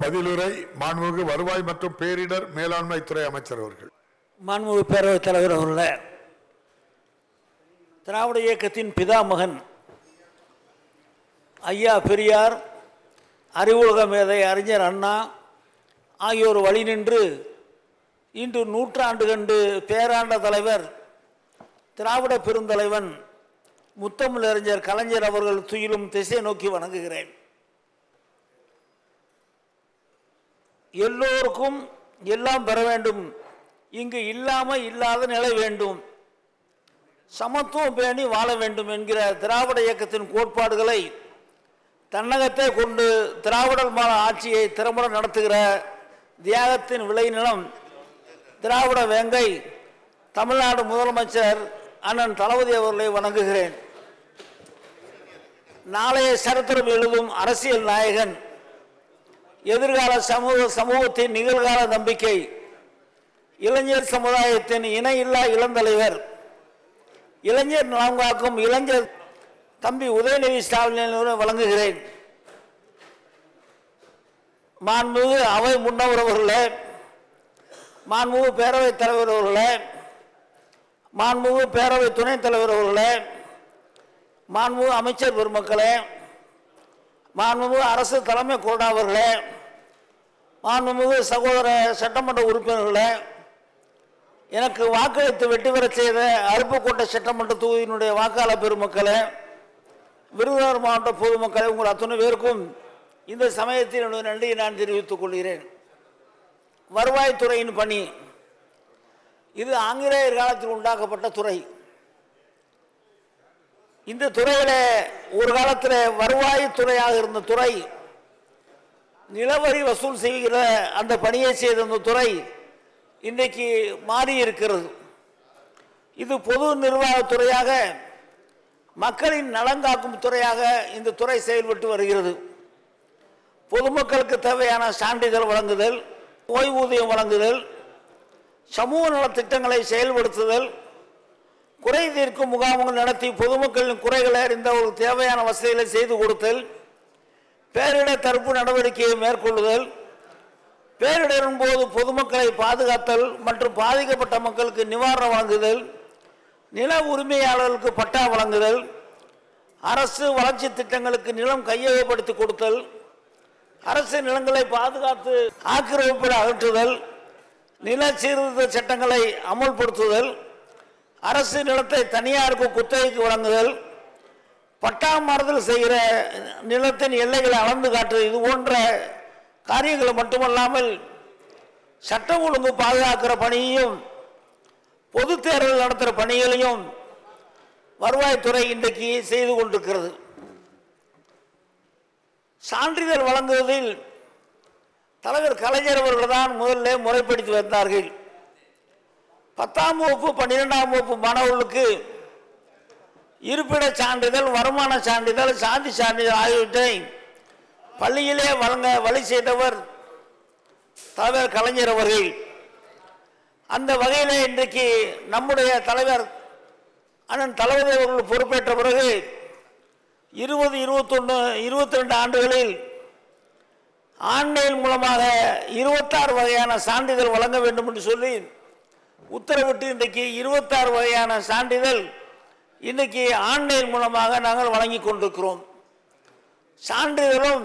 பதிலுரை மாண்புமிகு வருவாய் மற்றும் பேரிடர் மேலாண்மை துறை அமைச்சர் அவர்கள். மாண்புமிகு பேரவைத் தலைவர் அவர்களே, திராவிட இயக்கத்தின் பிதாமகன் ஐயா பெரியார், அறிவுலக மேதை அறிஞர் அண்ணா ஆகியோர் வழி நின்று இன்று நூற்றாண்டு கண்டு பேராண்ட தலைவர் திராவிட பெருந்தலைவன் முத்தமிழறிஞர் கலைஞர் அவர்கள் துயிலும் திசை நோக்கி வணங்குகிறேன். எல்லோருக்கும் எல்லாம் பெற வேண்டும், இங்கு இல்லாமல் இல்லாத நிலை வேண்டும், சமத்துவம் பேணி வாழ வேண்டும் என்கிற திராவிட இயக்கத்தின் கோட்பாடுகளை தன்னகத்தை கொண்டு திராவிடர் மாநில ஆட்சியை திறம்பட நடத்துகிற தியாகத்தின் விளைநிலம் திராவிட வேங்கை தமிழ்நாடு முதலமைச்சர் அண்ணன் தளபதி அவர்களை வணங்குகிறேன். நாளைய சரித்திரம் எழுதும் அரசியல் நாயகன், எதிர்கால சமூகத்தின் நிகழ்கால நம்பிக்கை, இளைஞர் சமுதாயத்தின் இணையில்லா இளந்தலைவர், இளைஞர் நலம் காக்கும் இளைஞர் தம்பி உதயநிதி ஸ்டாலின் வழங்குகிறேன். மாண்புமிகு அவை முன்னவர் அவர்களே, மாண்புமிகு பேரவைத் தலைவர் அவர்களே, மாண்புமிகு பேரவை துணைத் தலைவர் அவர்களே, மாண்புமிகு அமைச்சர் பெருமக்களே, மாண்புமிகு அரசு தலைமை கொறடா அவர்களே, மாண்புமிகு சகோதர சட்டமன்ற உறுப்பினர்களே, எனக்கு வாக்களித்து வெற்றி பெற செய்த அருப்புக்கோட்டை சட்டமன்ற தொகுதியினுடைய வாக்காளர் பெருமக்களே, விருதுநகர் மாவட்ட பொதுமக்களை, உங்கள் அத்தனை பேருக்கும் இந்த சமயத்தில் என்னுடைய நன்றியை நான் தெரிவித்துக் கொள்கிறேன். வருவாய்த்துறையின் பணி இது ஆங்கிலேயர் காலத்தில் உண்டாக்கப்பட்ட துறை. இந்த துறையில் ஒரு காலத்தில் வருவாய்த்துறையாக இருந்த துறை, நிலவரி வசூல் செய்கிற அந்த பணியை செய்த அந்த துறை இன்றைக்கு மாறி இருக்கிறது. இது பொது நிர்வாகத்துறையாக, மக்களின் நலன் காக்கும் துறையாக இந்த துறை செயல்பட்டு வருகிறது. பொதுமக்களுக்கு தேவையான சான்றிதழ் வழங்குதல், ஓய்வூதியம் வழங்குதல், சமூக நலத்திட்டங்களை செயல்படுத்துதல், குறை தீர்க்கும் முகாம்கள் நடத்தி பொதுமக்களின் குறைகளை அறிந்தவர்களுக்கு தேவையான வசதிகளை செய்து கொடுத்தல், பேரிடர் தடுப்பு நடவடிக்கையை மேற்கொள்ளுதல், பேரிடரின் போது பொதுமக்களை பாதுகாத்தல் மற்றும் பாதிக்கப்பட்ட மக்களுக்கு நிவாரணம் வழங்குதல், நில உரிமையாளர்களுக்கு பட்டா வழங்குதல், அரசு வளர்ச்சி திட்டங்களுக்கு நிலம் கையகப்படுத்தி கொடுத்தல், அரசு நிலங்களை பாதுகாத்து ஆக்கிரமிப்பை அகற்றுதல், நில சீர்திருத்த சட்டங்களை அமல்படுத்துதல், அரசு நிலத்தை தனியாருக்கு குத்தகைக்கு வழங்குதல், பட்டா மாறுதல் செய்கிற நிலத்தின் எல்லைகளை அளந்து காட்டுதல், இது போன்ற காரியங்கள் மட்டுமல்லாமல் சட்டம் ஒழுங்கு பாதுகாக்கிற பணியையும் பொது தேர்தல் நடத்துகிற பணிகளையும் வருவாய்த்துறை இன்றைக்கு செய்து கொண்டிருக்கிறது. சான்றிதழ் வழங்குவதில் தலைவர் கலைஞர் அவர்கள் தான் முதல்ல முறைப்படுத்தி வந்தார்கள். 10ஆம் வகுப்பு 12ஆம் வகுப்பு மாணவர்களுக்கு இருப்பிட சான்றிதழ், வருமான சான்றிதழ், சாதி சான்றிதழ் ஆகியவற்றை பள்ளியிலே வழங்க வழி செய்தவர் தலைவர் கலைஞர் அவர்கள். அந்த வகையில் இன்றைக்கு நம்முடைய தலைவர் அண்ணன் தளபதி அவர்கள் பொறுப்பேற்ற பிறகு 20, 21, 22 ஆண்டுகளில் ஆன்லைன் மூலமாக 26 வகையான சான்றிதழ் வழங்க வேண்டும் என்று சொல்லி உத்தரவிட்டு இன்றைக்கு 26 வகையான சான்றிதழ் இன்றைக்கு ஆன்லைன் மூலமாக நாங்கள் வழங்கி கொண்டிருக்கிறோம். சான்றிதழும்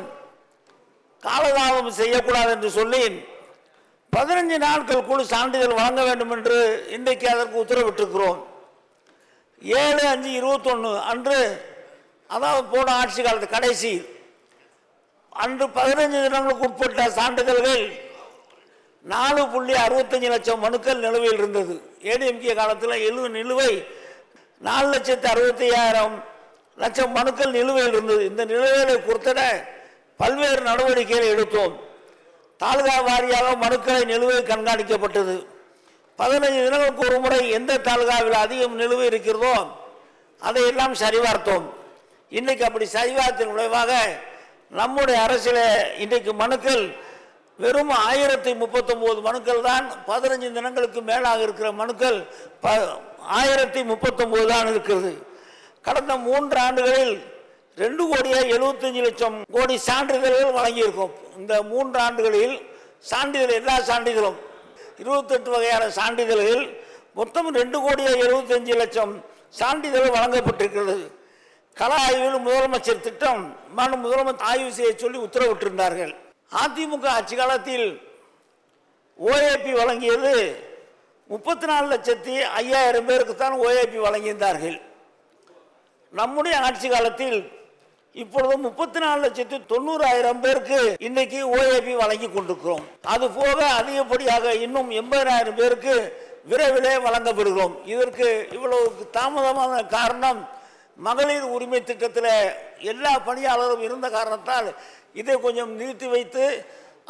காலதாமதம் செய்யக்கூடாது என்று சொல்லி 15 நாட்களுக்குள் சான்றிதழ் வழங்க வேண்டும் என்று இன்றைக்கு அதற்கு உத்தரவிட்டிருக்கிறோம். 7/5/21 அன்று, அதாவது போன ஆட்சி காலத்து கடைசி அன்று 15 தினங்களுக்கு உட்பட்ட சான்றிதழ்கள் 4.65 லட்சம் மனுக்கள் நிலுவையில் இருந்தது. ஏடிஎம்கே காலத்தில் நிலுவை 4,65,000 மனுக்கள் நிலுவையில் இருந்தது. இந்த நிலுவைகளை பொறுத்தட பல்வேறு நடவடிக்கைகளை எடுத்தோம். தாலுகா வாரியாக மனுக்களை நிலுவை கண்காணிக்கப்பட்டது. 15 தினங்களுக்கு ஒரு முறை எந்த தாலுகாவில் அதிகம் நிலுவை இருக்கிறதோ அதையெல்லாம் சரிபார்த்தோம். இன்றைக்கு அப்படி சரிபார்த்தின் விளைவாக நம்முடைய அரசில் இன்றைக்கு மனுக்கள் வெறும் 1039 மனுக்கள் தான். 15 தினங்களுக்கு மேலாக இருக்கிற மனுக்கள் 1039 தான் இருக்கிறது. கடந்த 3 ஆண்டுகளில் 2,75,00,000 சான்றிதழ்கள் வழங்கியிருக்கோம். இந்த 3 ஆண்டுகளில் சான்றிதழ் எல்லா சான்றிதழும் 28 வகையான சான்றிதழ்கள் மொத்தம் 2,75,00,000 சான்றிதழ் வழங்கப்பட்டிருக்கிறது. கள ஆய்வில் முதலமைச்சர் திட்டம் முதலமைச்சர் ஆய்வு செய்ய சொல்லி உத்தரவிட்டிருந்தார்கள். அதிமுக ஆட்சி காலத்தில் ஓஏபி வழங்கியது 34,05,000 பேருக்கு தான் ஓஏபி வழங்கியிருந்தார்கள். நம்முடைய ஆட்சி காலத்தில் இப்பொழுது 34,90,000 பேருக்கு இன்னைக்கு ஓஏபி வழங்கி கொண்டிருக்கிறோம். அது போக அதிகப்படியாக இன்னும் 80,000 பேருக்கு விரைவிலே வழங்கப்படுகிறோம். இதற்கு இவ்வளவு தாமதமான காரணம் மகளிர் உரிமை திட்டத்தில் எல்லா பணியாளரும் இருந்த காரணத்தால் இதை கொஞ்சம் நிறுத்தி வைத்து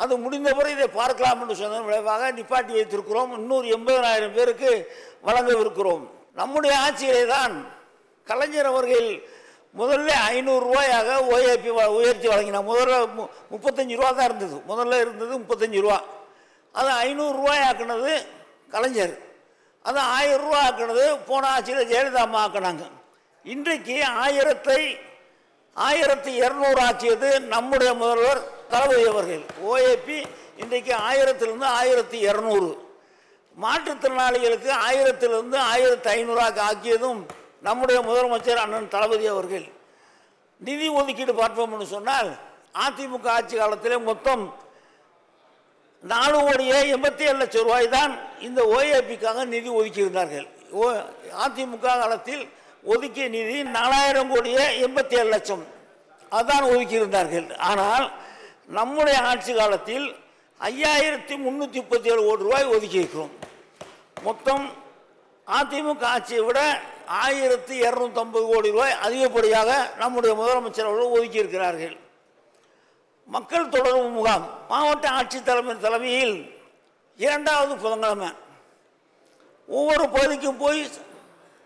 அது முடிந்தவரை இதை பார்க்கலாம் என்று சொன்ன விளைவாக நிப்பாட்டி வைத்திருக்கிறோம். இன்னொரு 80,000 பேருக்கு வழங்கவிருக்கிறோம். நம்முடைய ஆட்சியிலே தான் கலைஞர் அவர்கள் முதல்ல 500 ரூபாயாக ஓஏபி உயர்த்தி வழங்கினார். முதல்ல 35 ரூபா தான் இருந்தது. முதல்ல இருந்தது 35 ரூபா. அது 500 ரூபாய் ஆக்குனது கலைஞர். அது 1000 ரூபா ஆக்குனது போன ஆட்சியில் ஜெயலலிதா அம்மா ஆக்கினாங்க. இன்றைக்கு 1200 ஆக்கியது நம்முடைய முதல்வர் தளபதி அவர்கள். ஓஏபி இன்றைக்கு 1000லிருந்து 1200. மாற்றுத்திறனாளிகளுக்கு 1000லிருந்து 1500 ஆக்கியதும் நம்முடைய முதலமைச்சர் அண்ணன் தளபதி அவர்கள். நிதி ஒதுக்கீடு பார்ப்போம்னு சொன்னால் அதிமுக ஆட்சி காலத்தில் மொத்தம் 4,87,00,000 ரூபாய் தான் இந்த ஓஏபிக்காக நிதி ஒதுக்கியிருந்தார்கள். அதிமுக காலத்தில் ஒதுக்கிய நிதி 4,87,00,000 அதான் ஒதுக்கியிருந்தார்கள். ஆனால் நம்முடைய ஆட்சி காலத்தில் 5,337 கோடி ரூபாய் ஒதுக்கியிருக்கிறோம். மொத்தம் அதிமுக ஆட்சியை விட 1,250 கோடி ரூபாய் அதிகப்படியாக நம்முடைய முதலமைச்சர் அவர்கள் ஒதுக்கியிருக்கிறார்கள். மக்கள் தொடர்பு முகாம் மாவட்ட ஆட்சித்தலைவர் தலைமையில் 2வது புதன்கிழமை ஒவ்வொரு பகுதிக்கும் போய்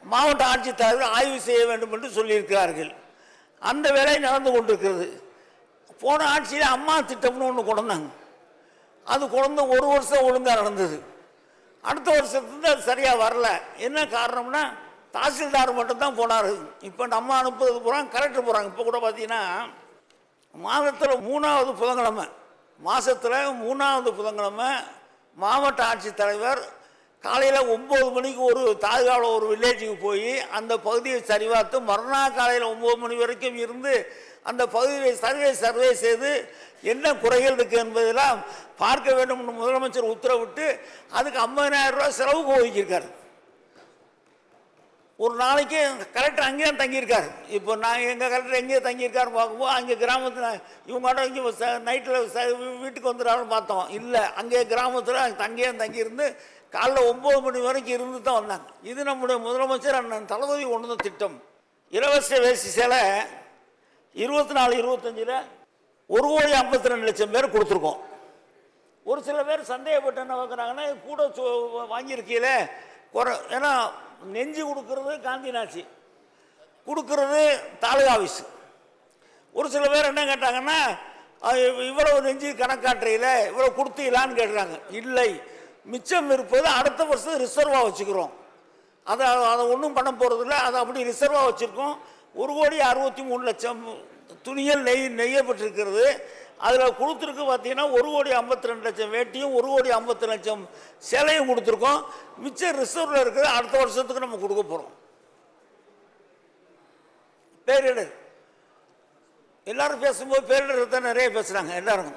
மாவட்ட ஆட்சித்தலைவர் ஆய்வு செய்ய வேண்டும் என்று சொல்லியிருக்கிறார்கள். அந்த வேலை நடந்து கொண்டிருக்கிறது. போன ஆட்சியில் அம்மா திட்டம்னு ஒன்று கொண்டாங்க. அது கொண்டு 1 வருஷம் ஒழுங்காக நடந்தது. அடுத்த வருஷத்துக்கு அது சரியாக வரல. என்ன காரணம்னா தாசில்தார் மட்டும்தான் போனார். இப்போ நம்ம அனுப்புறது போகிறாங்க, கலெக்டர் போகிறாங்க. இப்போ கூட பார்த்தீங்கன்னா மாதத்தில் 3வது புதன்கிழமை மாவட்ட ஆட்சித்தலைவர் காலையில் 9 மணிக்கு ஒரு தாலுகாவில் ஒரு வில்லேஜுக்கு போய் அந்த பகுதியை சரிபார்த்து மறுநாள் காலையில் 9 மணி வரைக்கும் இருந்து அந்த பகுதியை சர்வே செய்து என்ன குறைகள் இருக்குது என்பதெல்லாம் பார்க்க வேண்டும் என்று முதலமைச்சர் உத்தரவிட்டு அதுக்கு 50,000 ரூபாய் செலவுக்கு ஒதுக்கியிருக்கார். ஒரு நாளைக்கு கலெக்டர் அங்கேயே தங்கியிருக்கார். இப்போ நான் எங்கள் கலெக்டர் எங்கேயே தங்கியிருக்காருன்னு பார்க்கும்போது அங்கே கிராமத்தில் இவங்கள்ட்ட இங்கே நைட்டில் வீட்டுக்கு வந்துடுறாருன்னு பார்த்தோம். இல்லை, அங்கே கிராமத்தில் அங்கேயே தங்கியிருந்து காலைல 9 மணி வரைக்கும் இருந்து தான் வந்தாங்க. இது நம்முடைய முதலமைச்சர் அண்ணன் தளபதி கொண்டு வந்த திட்டம். இலவச வேஷ்டி சேலை 24-25 1,52,00,000 பேர் கொடுத்துருக்கோம். ஒரு சில பேர் சந்தேகப்பட்டு என்ன பார்க்குறாங்கன்னா கூட வாங்கியிருக்கீல குறை. ஏன்னா நெஞ்சு கொடுக்கறது காந்திநாச்சி, கொடுக்கறது தாலுகா ஆஃபீஸ். ஒரு சில பேர் என்ன கேட்டாங்கன்னா இவ்வளவு நெஞ்சு கணக்காட்டுறையில் இவ்வளோ கொடுத்தீங்களான்னு கேட்குறாங்க. இல்லை, மிச்சம் இருப்பது அடுத்த வருஷம் ரிசர்வாக வச்சுக்கிறோம். அதை ஒன்றும் பண்ண போகிறதில்ல. அதை அப்படி ரிசர்வாக வச்சுருக்கோம். 1,63,00,000 துணிகள் நெய்யப்பட்டிருக்கிறது. அதில் கொடுத்துருக்கு பார்த்தீங்கன்னா 1,52,00,000 வேட்டியும் 1,52,00,000 சேலையும் கொடுத்துருக்கோம். மிச்சம் ரிசர்வில் இருக்குது. அடுத்த வருஷத்துக்கு நம்ம கொடுக்க போகிறோம். பேரிடர் எல்லாரும் பேசும்போது பேரிடர் தான் நிறைய பேசுகிறாங்க எல்லாரும்.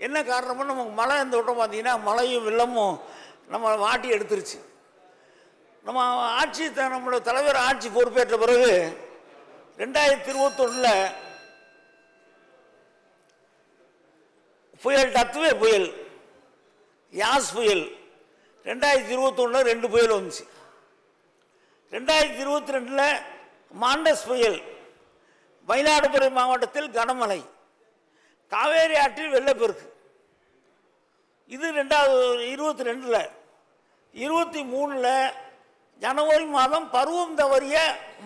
என்ன காரணம்னு நமக்கு மழை இந்த விட்டம் பார்த்தீங்கன்னா மழையும் வெள்ளமும் நம்ம வாட்டி எடுத்துருச்சு. நம்ம ஆட்சி நம்மளோட தலைவர் ஆட்சி பொறுப்பேற்ற பிறகு 2021 புயல் டத்துவே புயல், யாஸ் புயல், 2021 2 புயல் வந்துச்சு. 2022 மாண்டஸ் புயல், மயிலாடுதுறை மாவட்டத்தில் கனமழை, காவேரி ஆற்றில் வெள்ளப்பெருக்கு. இது 2022. 23 ஜனவரி மாதம் பருவம் தவறிய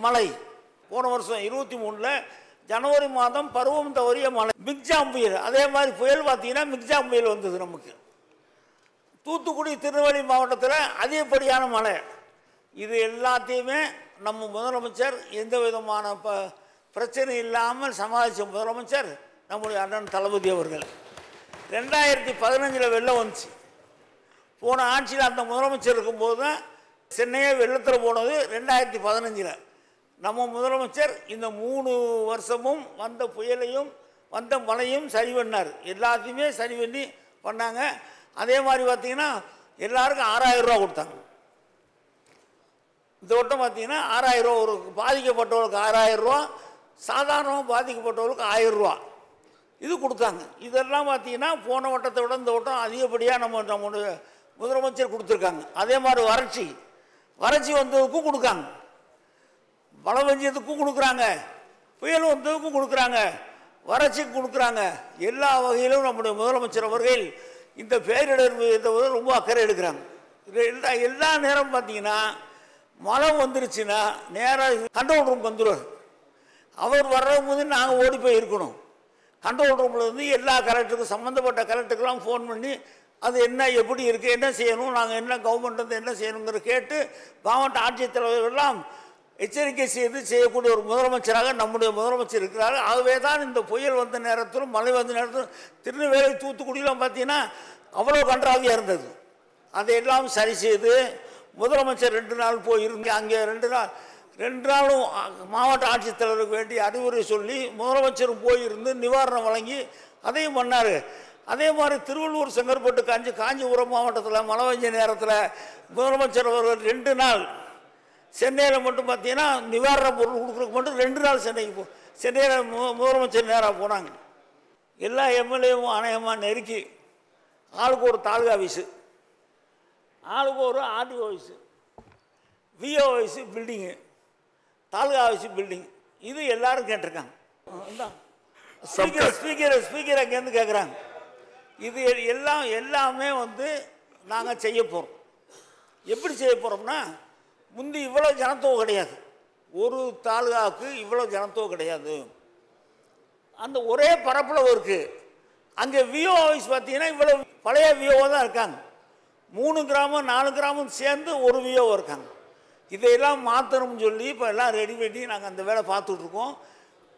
மழை. போன வருஷம் 23 ஜனவரி மாதம் பருவம் தவறிய மழை. மிக்ஜாம் புயல் அதே மாதிரி புயல் பார்த்தீங்கன்னா மிக்ஜாம் புயல் வந்தது நமக்கு. தூத்துக்குடி திருநெல்வேலி மாவட்டத்தில் அதிகப்படியான மழை. இது எல்லாத்தையுமே நம்ம முதலமைச்சர் எந்த விதமான பிரச்சனை இல்லாமல் சமாளித்த முதலமைச்சர் நம்முடைய அண்ணன் தளபதி அவர்கள். 2015 வெள்ளம் வந்துச்சு. போன ஆட்சியில் அந்த முதலமைச்சர் இருக்கும்போது தான் சென்னையே வெள்ளத்தில் போனது. 2015 நம்ம முதலமைச்சர் இந்த 3 வருஷமும் வந்த புயலையும் வந்த மழையும் சரி பண்ணார். எல்லாத்தையுமே சரி பண்ணி பண்ணாங்க. அதே மாதிரி பார்த்தீங்கன்னா எல்லாருக்கும் 6000 ரூபா கொடுத்தாங்க. இந்த வட்டம் பார்த்தீங்கன்னா 6000 ரூபா, ஒரு பாதிக்கப்பட்டவர்களுக்கு 6000 ரூபா, சாதாரணமாக பாதிக்கப்பட்டவர்களுக்கு 1000 ரூபா இது கொடுத்தாங்க. இதெல்லாம் பார்த்தீங்கன்னா போன வட்டத்தை விட இந்த வட்டம் அதிகப்படியாக நம்முடைய முதலமைச்சர் கொடுத்துருக்காங்க. அதே மாதிரி வறட்சி வந்ததுக்கும் கொடுக்காங்க, மழை பெஞ்சதுக்கும் கொடுக்குறாங்க, புயல் வந்ததுக்கும் கொடுக்குறாங்க, வறட்சிக்கு கொடுக்குறாங்க. எல்லா வகையிலும் நம்முடைய முதலமைச்சர் அவர்கள் இந்த பேரிடர் ரொம்ப அக்கறை எடுக்கிறாங்க. எல்லா நேரம் பார்த்தீங்கன்னா மழை வந்துருச்சுன்னா நேராக கண்ட்ரோல் ரூம் வந்துடுவார். அவர் வர்றபோது நாங்கள் ஓடி போய் இருக்கணும். கண்ட்ரோல் ரூமில் இருந்து எல்லா கலெக்டருக்கும், சம்மந்தப்பட்ட கலெக்டருக்கெல்லாம் ஃபோன் பண்ணி அது என்ன, எப்படி இருக்குது, என்ன செய்யணும், நாங்கள் என்ன கவர்மெண்ட் வந்து என்ன செய்யணுங்கிற கேட்டு மாவட்ட ஆட்சித்தலைவர்களெல்லாம் எச்சரிக்கை செய்யக்கூடிய ஒரு முதலமைச்சராக நம்முடைய முதலமைச்சர் இருக்கிறார். ஆகவே தான் இந்த புயல் வந்த நேரத்திலும் மழை வந்த நேரத்திலும் திருநெல்வேலி தூத்துக்குடியெலாம் பார்த்தீங்கன்னா அவ்வளோ கன்றாவியாக இருந்தது. அதையெல்லாம் சரி செய்து முதலமைச்சர் 2 நாள் போயிருந்து அங்கே 2 நாளும் மாவட்ட ஆட்சித்தலைவருக்கு வேண்டி அறிவுரை சொல்லி முதலமைச்சரும் போயிருந்து நிவாரணம் வழங்கி அதையும் பண்ணார். அதே மாதிரி திருவள்ளூர், செங்கற்பட்டு, காஞ்சிபுரம் மாவட்டத்தில் மழை பெஞ்ச நேரத்தில் முதலமைச்சர் அவர்கள் 2 நாள் சென்னையில் மட்டும் பார்த்தீங்கன்னா நிவாரண பொருள் கொடுக்குறதுக்கு மட்டும் 2 நாள் சென்னையில் முதலமைச்சர் நேராக போனாங்க. எல்லா எம்எல்ஏவும் அநேகமாக நெருக்கி ஆளுக்கு ஒரு தாலுகா ஆஃபீஸு, ஆளுக்கு ஒரு RTO office, VO office building, taluka office building, இது எல்லாரும் கேட்டிருக்காங்க. ஸ்பீக்கர் அங்கேருந்து கேட்குறாங்க. இது எல்லாமே வந்து நாங்கள் செய்ய போகிறோம். எப்படி செய்ய போகிறோம்னா, முந்தி இவ்வளோ ஜனத்தொகை கிடையாது, ஒரு தாலுகாவுக்கு இவ்வளோ ஜனத்தொகை கிடையாது. அந்த ஒரே பரப்பளவு இருக்குது. அங்கே விஓ ஆஃபீஸ் பார்த்தீங்கன்னா இவ்வளோ பழைய விஓ தான் இருக்காங்க. 3 கிராமம் 4 கிராமம் சேர்ந்து ஒரு விஓ இருக்காங்க. இதையெல்லாம் மாற்றணும்னு சொல்லி இப்போ எல்லாம் ரெடி பண்ணி நாங்கள் அந்த வேலை பார்த்துட்ருக்கோம்.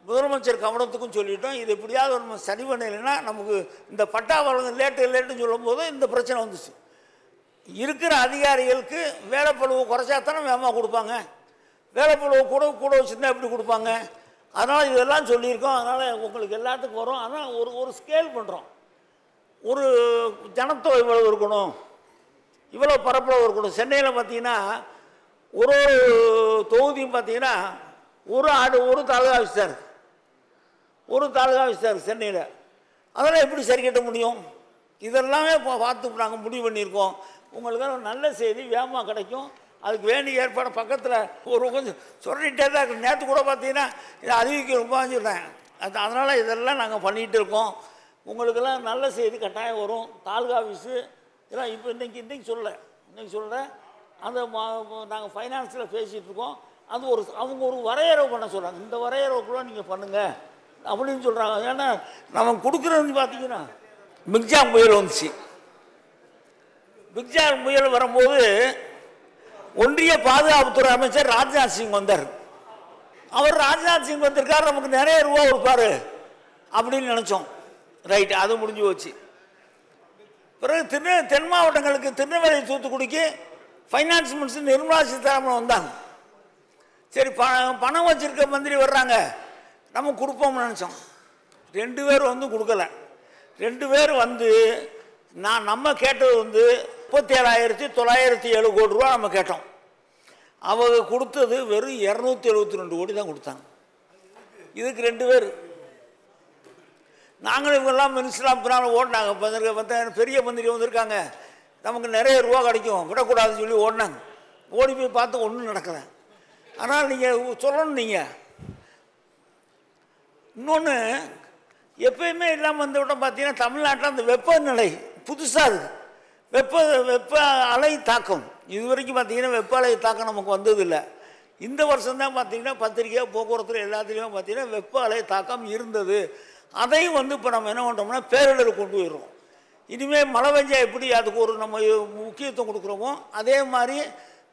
முதலமைச்சர் கவனத்துக்கும் சொல்லிட்டோம். இது எப்படியாவது நம்ம சரி பண்ணலைன்னா நமக்கு இந்த பட்டா வழங்க லேட்டுன்னு சொல்லும்போது இந்த பிரச்சனை வந்துச்சு. இருக்கிற அதிகாரிகளுக்கு வேலைப்பழுவை குறைச்சாத்தானே வேகமாக கொடுப்பாங்க, வேலைப்பழுவை கூட வச்சுருந்தா எப்படி கொடுப்பாங்க? அதனால் இதெல்லாம் சொல்லியிருக்கோம். அதனால் உங்களுக்கு எல்லாத்துக்கும் வரும். ஆனால் ஒரு ஸ்கேல் பண்ணுறோம். ஒரு ஜனத்தொகை இவ்வளவு இருக்கணும், இவ்வளோ பரப்பளவு இருக்கணும். சென்னையில் பார்த்தீங்கன்னா ஒரு தொகுதியும் பார்த்தீங்கன்னா ஒரு தாலுகா ஆஃபீஸ் தான் இருக்குது, ஒரு தாலுகா ஆஃபீஸ் தான் இருக்குது சென்னையில். அதெல்லாம் எப்படி சரி கட்ட முடியும்? இதெல்லாமே பார்த்து நாங்கள் முடிவு பண்ணியிருக்கோம். உங்களுக்கு நல்ல செய்தி வேகமாக கிடைக்கும். அதுக்கு வேண்டிய ஏற்பாடு பக்கத்தில் ஒரு கொஞ்சம் சொல்லிகிட்டே தான் இருக்கு. நேற்று கூட பார்த்தீங்கன்னா இதை அறிவிக்கணுமான்னு சொல்கிறேன். அதனால் இதெல்லாம் நாங்கள் பண்ணிகிட்டு இருக்கோம். உங்களுக்கெல்லாம் நல்ல செய்தி கட்டாயம் வரும். தாலுகா ஆஃபீஸு இதெல்லாம் இப்போ இன்றைக்கி சொல்கிறேன். அந்த நாங்கள் ஃபைனான்ஸில் பேசிகிட்டு இருக்கோம். அது அவங்க ஒரு வரையறை பண்ண சொல்கிறாங்க. இந்த வரையறைக்குள்ளே நீங்கள் பண்ணுங்கள் அப்படின்னு சொல்கிறாங்க. ஏன்னா நம்ம கொடுக்குறது பார்த்தீங்கன்னா மிக்ஜாம் புயல் வந்துச்சு. மிக்ஜாம் புயல் வரும்போது ஒன்றிய பாதுகாப்புத்துறை அமைச்சர் ராஜ்நாத் சிங் வந்தார். அவர் ராஜ்நாத் சிங் வந்திருக்கார், நமக்கு நிறைய ரூபா கொடுப்பாரு அப்படின்னு நினச்சோம். ரைட், அது முடிஞ்சு போச்சு. பிறகு தென் மாவட்டங்களுக்கு திருநெல்வேலி தூத்துக்குடிக்கு ஃபைனான்ஸ் மினிஸ்டர் நிர்மலா சீதாராமன் வந்தாங்க. சரி, பணம் வச்சிருக்க மந்திரி வர்றாங்க, நம்ம கொடுப்போம்னு நினச்சோம். 2 பேர் வந்து கொடுக்கல. 2 பேர் வந்து நம்ம கேட்டது வந்து 37,907 கோடி ரூபா நம்ம கேட்டோம். அவங்க கொடுத்தது வெறும் 272 கோடி தான் கொடுத்தாங்க. இதுக்கு 2 பேர் நாங்களும் இவங்கெல்லாம் மினிஸ்டராக பின்னால் ஓடினாங்க. பெரிய மந்திரி வந்திருக்காங்க, நமக்கு நிறைய ரூபா கிடைக்கும், விடக்கூடாதுன்னு சொல்லி ஓடினாங்க. ஓடி போய் பார்த்து ஒன்றும் நடக்கலை. ஆனால் நீங்கள் சொல்லணும், நீங்கள் இன்னொன்று எப்பயுமே இல்லாமல் இந்த விட்டம் பார்த்தீங்கன்னா தமிழ்நாட்டில் அந்த வெப்பநிலை புதுசாக இருக்குது. வெப்ப அலை தாக்கம் இது வரைக்கும் பார்த்தீங்கன்னா வெப்ப அலை தாக்கம் நமக்கு வந்ததில்லை. இந்த வருஷம்தான் பார்த்தீங்கன்னா பத்திரிக்கை போக்குவரத்தில் எல்லாத்துலேயுமே பார்த்தீங்கன்னா வெப்ப அலை தாக்கம் இருந்தது. அதையும் வந்து இப்போ நம்ம என்ன பண்ணுறோம்னா பேரிடர் கொண்டு போயிடுறோம். இனிமேல் மழை பெஞ்சா எப்படி அதுக்கு ஒரு நம்ம முக்கியத்துவம் கொடுக்குறோமோ அதே மாதிரி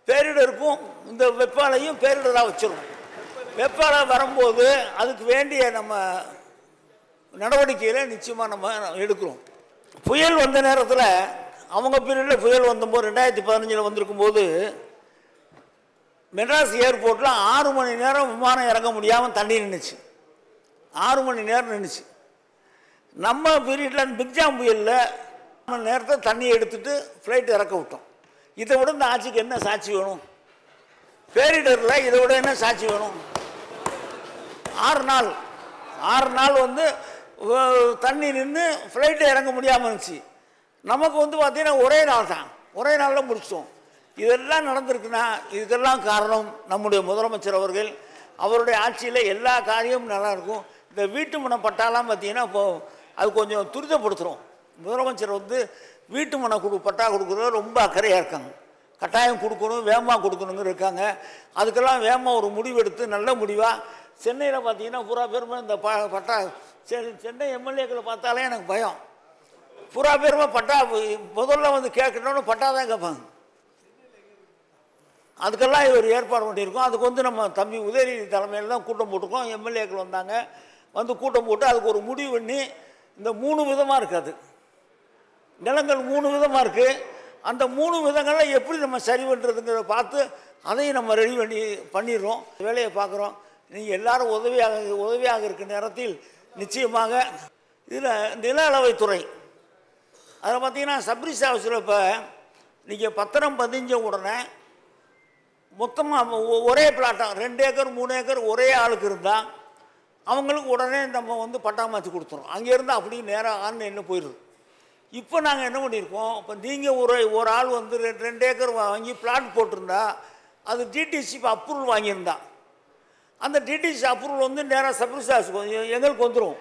பேரிடருக்கும் இந்த வெப்ப அலையும் பேரிடராக வச்சிடும். வேட்பாளர் வரும்போது அதுக்கு வேண்டிய நம்ம நடவடிக்கைகளை நிச்சயமாக நம்ம எடுக்கிறோம். புயல் வந்த நேரத்தில் அவங்க பீரியடில் புயல் வந்தபோது 2015 வந்திருக்கும் போது மெட்ராஸ் ஏர்போர்ட்டில் 6 மணி நேரம் விமானம் இறங்க முடியாமல் தண்ணி நின்றுச்சு. 6 மணி நேரம் நின்றுச்சு. நம்ம பீரியடில் அந்த பிக்ஜாம் புயலில் 6 மணி நேரத்தை தண்ணியை எடுத்துகிட்டு ஃப்ளைட் இறக்க விட்டோம். இதை விட இந்த ஆட்சிக்கு என்ன சாட்சி வேணும்? பேரிடரில் இதை விட என்ன சாட்சி வேணும்? 6 நாள் வந்து தண்ணி நின்று ஃப்ளைட்டு இறங்க முடியாமல் இருந்துச்சு. நமக்கு வந்து பார்த்திங்கன்னா ஒரே நாளில் முடிச்சிட்டோம். இதெல்லாம் நடந்திருக்குன்னா இதுக்கெல்லாம் காரணம் நம்முடைய முதலமைச்சர் அவர்கள். அவருடைய ஆட்சியில் எல்லா காரியமும் நல்லாயிருக்கும். இந்த வீட்டு மனை பட்டாலாம் பார்த்திங்கன்னா இப்போது அது கொஞ்சம் துரிதப்படுத்துகிறோம். முதலமைச்சர் வந்து வீட்டு மனை பட்டா கொடுக்குறது ரொம்ப அக்கறையாக இருக்காங்க. கட்டாயம் கொடுக்கணும், வேகமாக கொடுக்கணுங்க இருக்காங்க. அதுக்கெல்லாம் வேகமாக ஒரு முடிவு எடுத்து நல்ல முடிவாக சென்னையில் பார்த்திங்கன்னா பூரா பேருமே இந்த பட்டா சென்னை எம்எல்ஏக்களை பார்த்தாலே எனக்கு பயம். பூரா பேருமே பட்டா முதல்ல வந்து கேட்கணும்னு பட்டா தான் கேட்பாங்க. அதுக்கெல்லாம் ஒரு ஏற்பாடு பண்ணியிருக்கோம். அதுக்கு வந்து நம்ம தம்பி உதயநிதி தலைமையில் தான் கூட்டம் போட்டிருக்கோம். எம்எல்ஏக்கள் வந்தாங்க, வந்து கூட்டம் போட்டு அதுக்கு ஒரு முடிவு பண்ணி இந்த 3 விதமாக இருக்குது. நிலங்கள் 3 விதமாக இருக்குது. அந்த 3 விதங்களில் எப்படி நம்ம சரி பண்ணுறதுங்கிறத பார்த்து அதையும் நம்ம ரெடி பண்ணிடுறோம். வேலையை பார்க்குறோம். நீங்கள் எல்லோரும் உதவியாக இருக்கிற நேரத்தில் நிச்சயமாக இதில் நில அளவைத்துறை அதில் பார்த்தீங்கன்னா சப்ரிஸ் ஹவுஸில் இப்போ நீங்கள் பத்திரம் பதிஞ்ச உடனே மொத்தமாக ஒரே பிளாட்டாக 2 ஏக்கர் 3 ஏக்கர் ஒரே ஆளுக்கு இருந்தால் அவங்களுக்கு உடனே நம்ம வந்து பட்டா மாற்றி கொடுத்துரும். அங்கேருந்து அப்படியே நேராக ஆன்லைனில் போயிடுது. இப்போ நாங்கள் என்ன பண்ணியிருக்கோம், இப்போ நீங்கள் ஒரு ஆள் வந்து 2 ஏக்கர் வாங்கி பிளாட் போட்டிருந்தா அது டிடிசி அப்ரூவல் வாங்கியிருந்தா அந்த டிடிசி அப்ரூவல் வந்து நேராக சப்ரிஸ் ஹவுஸுக்கு எங்களுக்கு வந்துடும்.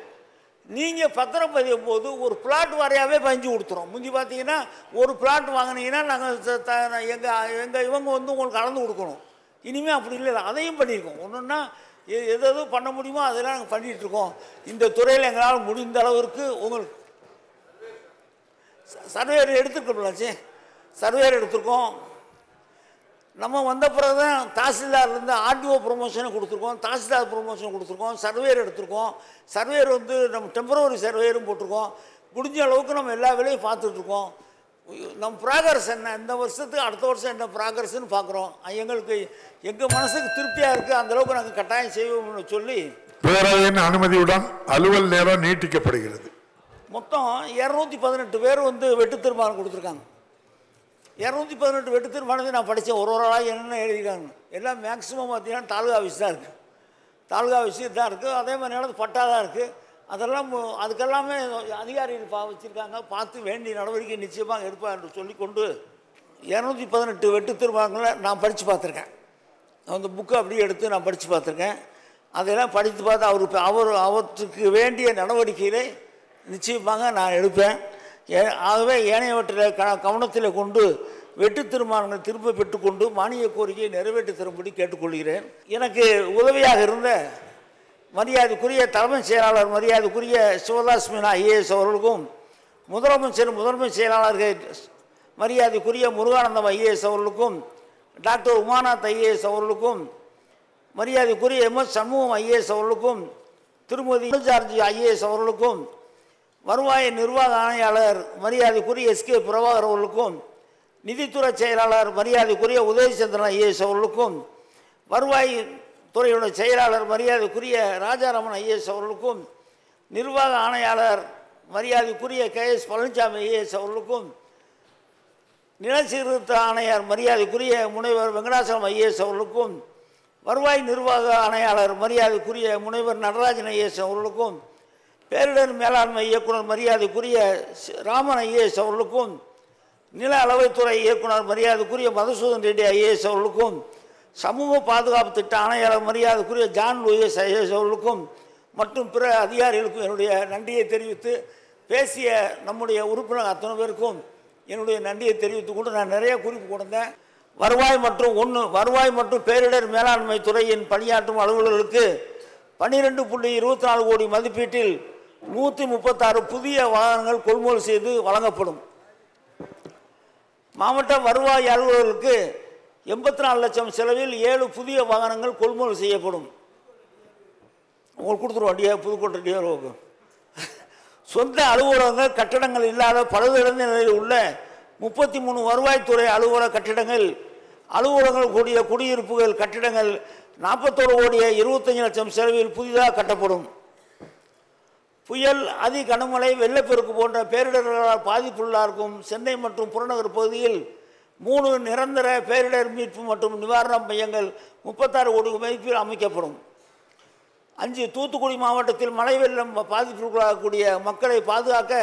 நீங்கள் பத்திரம் பதியும் போது ஒரு பிளாட் வரையாவே பதிஞ்சு கொடுத்துரும். முந்தி பார்த்தீங்கன்னா ஒரு பிளாட் வாங்கினீங்கன்னா நாங்கள் எங்கள் இவங்க வந்து உங்களுக்கு கலந்து கொடுக்கணும். இனிமேல் அப்படி இல்லை, அதையும் பண்ணியிருக்கோம். ஒன்றுன்னா எது பண்ண முடியுமோ அதெல்லாம் நாங்கள் பண்ணிகிட்ருக்கோம். இந்த துறையில் எங்களால் முடிந்த அளவிற்கு உங்களுக்கு சர்வேர் எடுத்துருக்கோம்லாச்சு, சர்வேர் எடுத்திருக்கோம். நம்ம வந்த பிறகு தான் தாசில்தார்லேருந்து ஆர்டிஓ ப்ரொமோஷனை கொடுத்துருக்கோம், தாசில்தார் ப்ரொமோஷன் கொடுத்துருக்கோம், சர்வேர் எடுத்திருக்கோம். சர்வேர் வந்து நம்ம டெம்பரவரி சர்வேரும் போட்டிருக்கோம். முடிஞ்ச அளவுக்கு நம்ம எல்லா வேலையும் பார்த்துட்ருக்கோம். நம்ம ப்ராக்ரஸ் என்ன, இந்த வருஷத்துக்கு அடுத்த வருஷம் என்ன ப்ராக்ரஸ்ன்னு பார்க்குறோம். எங்களுக்கு எங்கள் மனசுக்கு திருப்தியாக இருக்குது. அந்தளவுக்கு நாங்கள் கட்டாயம் செய்வோம்னு சொல்லி பேரவையின் அனுமதியுடன் அலுவல் நேரம் நீட்டிக்கப்படுகிறது. மொத்தம் 218 பேர் வந்து வெட்டு தீர்மானம் கொடுத்துருக்காங்க. 218 வெட்டு தீர்மானத்தை நான் படித்தேன். ஒரு ஆளாக என்னென்ன எழுதியிருக்காங்க எல்லாம் மேக்ஸிமம் பார்த்தீங்கன்னா தாலுகா ஆஃபீஸ் தான் இருக்குது. தாலுகா ஆஃபீஸ் தான் இருக்குது. அதே மாதிரி நேரத்தில் பட்டா தான் இருக்குது. அதெல்லாம் அதுக்கெல்லாமே அதிகாரிகள் வச்சுருக்காங்க. பார்த்து வேண்டிய நடவடிக்கை நிச்சயமாக எடுப்பா என்று சொல்லிக்கொண்டு 218 வெட்டு தீர்மானங்களை நான் படித்து பார்த்துருக்கேன். அந்த புக்கை அப்படியே எடுத்து நான் படித்து பார்த்துருக்கேன். அதெல்லாம் படித்து பார்த்து அவற்றுக்கு வேண்டிய நடவடிக்கைகளை நிச்சயமாக நான் எடுப்பேன். ஆகவே ஏனையவற்றில் கவனத்தில் கொண்டு வெட்டு தீர்மானங்களை திரும்ப பெற்றுக்கொண்டு மானிய கோரிக்கையை நிறைவேற்றி தரும்படி கேட்டுக்கொள்கிறேன். எனக்கு உதவியாக இருந்த மரியாதைக்குரிய தலைமைச் செயலாளர் மரியாதைக்குரிய சிவதாஸ் மீனா ஐஏஎஸ் அவர்களுக்கும் முதன்மை செயலாளர்கள் மரியாதைக்குரிய முருகானந்தம் ஐஏஎஸ் அவர்களுக்கும் டாக்டர் உமாநாத் ஐஏஎஸ் அவர்களுக்கும் மரியாதைக்குரிய MS சண்முகம் ஐஏஎஸ் அவர்களுக்கும் திருமதி ஜார்ஜி ஐஏஎஸ் அவர்களுக்கும் வருவாய் நிர்வாக ஆணையாளர் மரியாதைக்குரிய SK பிரபாகர் அவர்களுக்கும் நிதித்துறை செயலாளர் மரியாதைக்குரிய உதயச்சந்திரன் ஐஏஎஸ் அவர்களுக்கும் வருவாய் துறையுடைய செயலாளர் மரியாதைக்குரிய ராஜாராமன் ஐஏஎஸ் அவர்களுக்கும் நிர்வாக ஆணையாளர் மரியாதைக்குரிய KS பழனிசாமி ஐஏஎஸ் அவர்களுக்கும் நில சீர்திருத்த ஆணையர் மரியாதைக்குரிய முனைவர் வெங்கடாசலம் ஐஏஎஸ் அவர்களுக்கும் வருவாய் நிர்வாக ஆணையாளர் மரியாதைக்குரிய முனைவர் நடராஜன் ஐஏஎஸ் அவர்களுக்கும் பேரிடர் மேலாண்மை இயக்குனர் மரியாதைக்குரிய ராமன் ஐஏஎஸ் அவர்களுக்கும் நில அளவைத்துறை இயக்குனர் மரியாதைக்குரிய மதுசூதன் ரெட்டி ஐஏஎஸ் அவர்களுக்கும் சமூக பாதுகாப்பு திட்ட ஆணையாளர் மரியாதைக்குரிய ஜான் லூயிஸ் ஐஏஎஸ் அவர்களுக்கும் மற்றும் பிற அதிகாரிகளுக்கும் என்னுடைய நன்றியை தெரிவித்து பேசிய நம்முடைய உறுப்பினர் அத்தனை பேருக்கும் என்னுடைய நன்றியை தெரிவித்துக் கொண்டு நான் நிறைய குறிப்பு கொடுத்தேன். வருவாய் மற்றும் பேரிடர் மேலாண்மை துறையின் பணியாற்றும் அலுவலர்களுக்கு 12.24 கோடி மதிப்பீட்டில் 136 புதிய வாகனங்கள் கொள்முதல் செய்து வழங்கப்படும். மாவட்ட வருவாய் அலுவலர்களுக்கு 84 லட்சம் செலவில் 7 புதிய வாகனங்கள் கொள்முதல் செய்யப்படும். உங்களுக்கு கொடுத்துருவோம் புதுக்கோட்டை டிஆர்ஓக்கு. சொந்த அலுவலகங்கள் கட்டடங்கள் இல்லாத பழுதடைந்த நிலையில் உள்ள 33 வருவாய்த்துறை அலுவலக கட்டிடங்கள், அலுவலகங்கள் கூடிய குடியிருப்புகள் கட்டிடங்கள் 41 கோடியே 25 லட்சம் செலவில் புதிதாக கட்டப்படும். புயல், அதி கனமழை, வெள்ளப்பெருக்கு போன்ற பேரிடர்களால் பாதிப்புள்ளார்க்கும் சென்னை மற்றும் புறநகர் பகுதியில் 3 நிரந்தர பேரிடர் மீட்பு மற்றும் நிவாரண மையங்கள் 36 கோடி மதிப்பில் அமைக்கப்படும். 5 தூத்துக்குடி மாவட்டத்தில் மழை வெள்ளம் பாதிப்புக்குள்ளாகக்கூடிய மக்களை பாதுகாக்க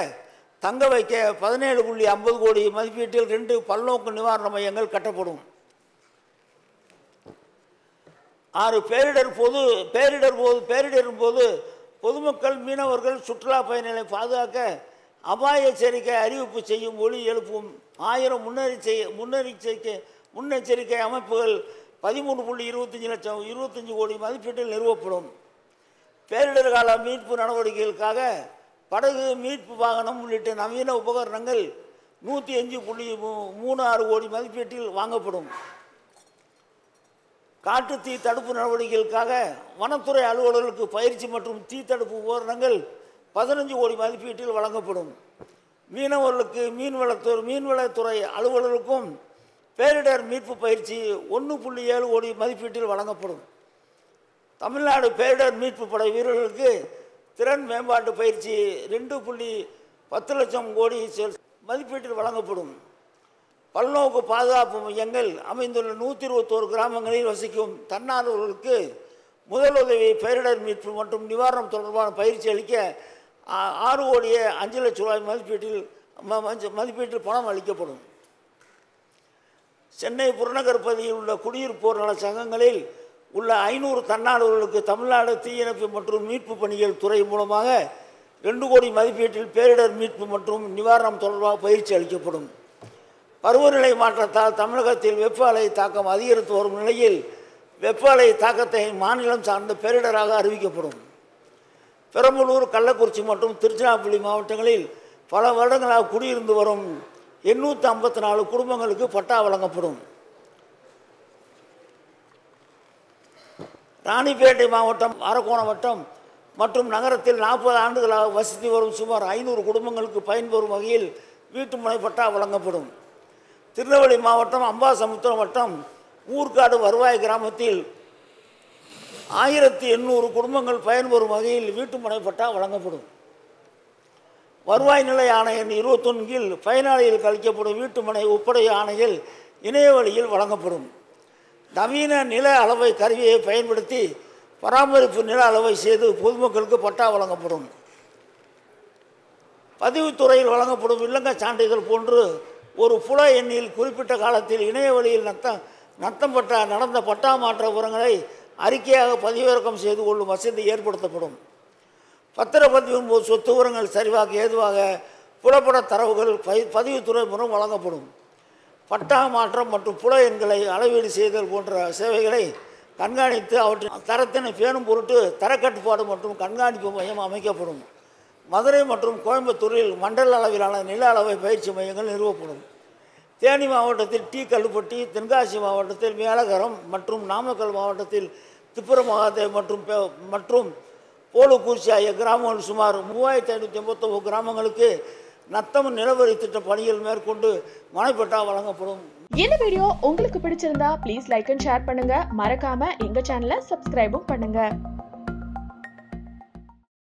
தங்க வைக்க 17.50 கோடி மதிப்பீட்டில் 2 பல்நோக்கு நிவாரண மையங்கள் கட்டப்படும். 6 பேரிடரின் போது பொதுமக்கள், மீனவர்கள், சுற்றுலா பயணிகளை பாதுகாக்க அபாய எச்சரிக்கை அறிவிப்பு செய்யும் ஒலி எழுப்பும் 1000 முன்னெச்சரிக்கை அமைப்புகள் 13.25 லட்சம் 25 கோடி மதிப்பீட்டில் நிறுவப்படும். பேரிடர் கால மீட்பு நடவடிக்கைகளுக்காக படகு, மீட்பு வாகனம் உள்ளிட்ட நவீன உபகரணங்கள் 105.36 கோடி மதிப்பீட்டில் வாங்கப்படும். காட்டு தீ தடுப்பு நடவடிக்கைகளுக்காக வனத்துறை அலுவலர்களுக்கு பயிற்சி மற்றும் தீ தடுப்பு உபகரணங்கள் 15 கோடி மதிப்பீட்டில் வழங்கப்படும். மீனவர்களுக்கு மீன்வளத்துறை அலுவலர்களுக்கும் பேரிடர் மீட்பு பயிற்சி 1.7 கோடி மதிப்பீட்டில் வழங்கப்படும். தமிழ்நாடு பேரிடர் மீட்பு படை வீரர்களுக்கு திறன் மேம்பாட்டு பயிற்சி 2.10 லட்சம் கோடி மதிப்பீட்டில் வழங்கப்படும். பல்நோக்கு பாதுகாப்பு மையங்கள் அமைந்துள்ள 121 கிராமங்களில் வசிக்கும் தன்னார்வலர்களுக்கு முதலுதவி, பேரிடர் மீட்பு மற்றும் நிவாரணம் தொடர்பான பயிற்சி அளிக்க 6 கோடியே 5 லட்சம் ரூபாய் மதிப்பீட்டில் பணம் அளிக்கப்படும். சென்னை புறநகர் பகுதியில் உள்ள குடியிருப்போர் நல சங்கங்களில் உள்ள 500 தன்னார்வலர்களுக்கு தமிழ்நாடு தீயணைப்பு மற்றும் மீட்பு பணிகள் துறை மூலமாக 2 கோடி மதிப்பீட்டில் பேரிடர் மீட்பு மற்றும் நிவாரணம் தொடர்பாக பயிற்சி அளிக்கப்படும். பருவநிலை மாற்றத்தால் தமிழகத்தில் வெப்ப அலை தாக்கம் அதிகரித்து வரும் நிலையில் வெப்ப அலை தாக்கத்தை மாநிலம் சார்ந்த பேரிடராக அறிவிக்கப்படும். பெரம்பலூர், கள்ளக்குறிச்சி மற்றும் திருச்சிராப்பள்ளி மாவட்டங்களில் பல வருடங்களாக குடியிருந்து வரும் 854 குடும்பங்களுக்கு பட்டா வழங்கப்படும். ராணிப்பேட்டை மாவட்டம், அரக்கோணம் வட்டம் மற்றும் நகரத்தில் 40 ஆண்டுகளாக வசித்து வரும் சுமார் 500 குடும்பங்களுக்கு பயன்பெறும் வகையில் வீட்டுமனை பட்டா வழங்கப்படும். திருநெல்வேலி மாவட்டம், அம்பாசமுத்திரம் வட்டம், ஊர்காடு வருவாய் கிராமத்தில் 1800 குடும்பங்கள் பயன்பெறும் வகையில் வீட்டுமனை பட்டா வழங்கப்படும். வருவாய் நிலை ஆணையம் 21 கீழ் பயனாளிகள் கழிக்கப்படும் வீட்டுமனை ஒப்படை ஆணைகள் இணைய வழியில் வழங்கப்படும். நவீன நில அளவை கருவியை பயன்படுத்தி பராமரிப்பு நில அளவை செய்து பொதுமக்களுக்கு பட்டா வழங்கப்படும். பதிவுத்துறையில் வழங்கப்படும் வில்லங்க சான்றிதழ் போன்று ஒரு புல எண்ணில் குறிப்பிட்ட காலத்தில் இணைய வழியில் நடந்த பட்டா மாற்ற விவரங்களை அறிக்கையாக பதிவிறக்கம் செய்து கொள்ளும் வசதி ஏற்படுத்தப்படும். பத்திரப்பதிவின் போது சொத்து விவரங்கள் சரிவாக ஏதுவாக புலப்பட தரவுகள் பதிவுத்துறை மூலம் வழங்கப்படும். பட்டா மாற்றம் மற்றும் புல எண்களை அளவீடு செய்தல் போன்ற சேவைகளை கண்காணித்து அவற்றின் தரத்தினை பேணும் பொருட்டு தரக்கட்டுப்பாடு மற்றும் கண்காணிப்பு மையம் அமைக்கப்படும். மதுரை மற்றும் கோயம்புத்தூரில் மண்டல அளவிலான நில அளவை பயிற்சி மையங்கள் நிறுவப்படும். தேனி மாவட்டத்தில் டி கல்லுப்பட்டி, தென்காசி மாவட்டத்தில் மேலகரம் மற்றும் நாமக்கல் மாவட்டத்தில் திப்புரமகாதேவ் மற்றும் போலுக்கூர்ச்சி ஆகிய கிராமங்கள் சுமார் 3589 கிராமங்களுக்கு நத்தம் நிலவரி திட்ட பணிகள் மேற்கொண்டு மனைப்பட்டா வழங்கப்படும். இந்த வீடியோ உங்களுக்கு பிடிச்சிருந்தா ப்ளீஸ் லைக் அண்ட் ஷேர் பண்ணுங்க. மறக்காம எங்க சேனலை சப்ஸ்கிரைபும் பண்ணுங்க.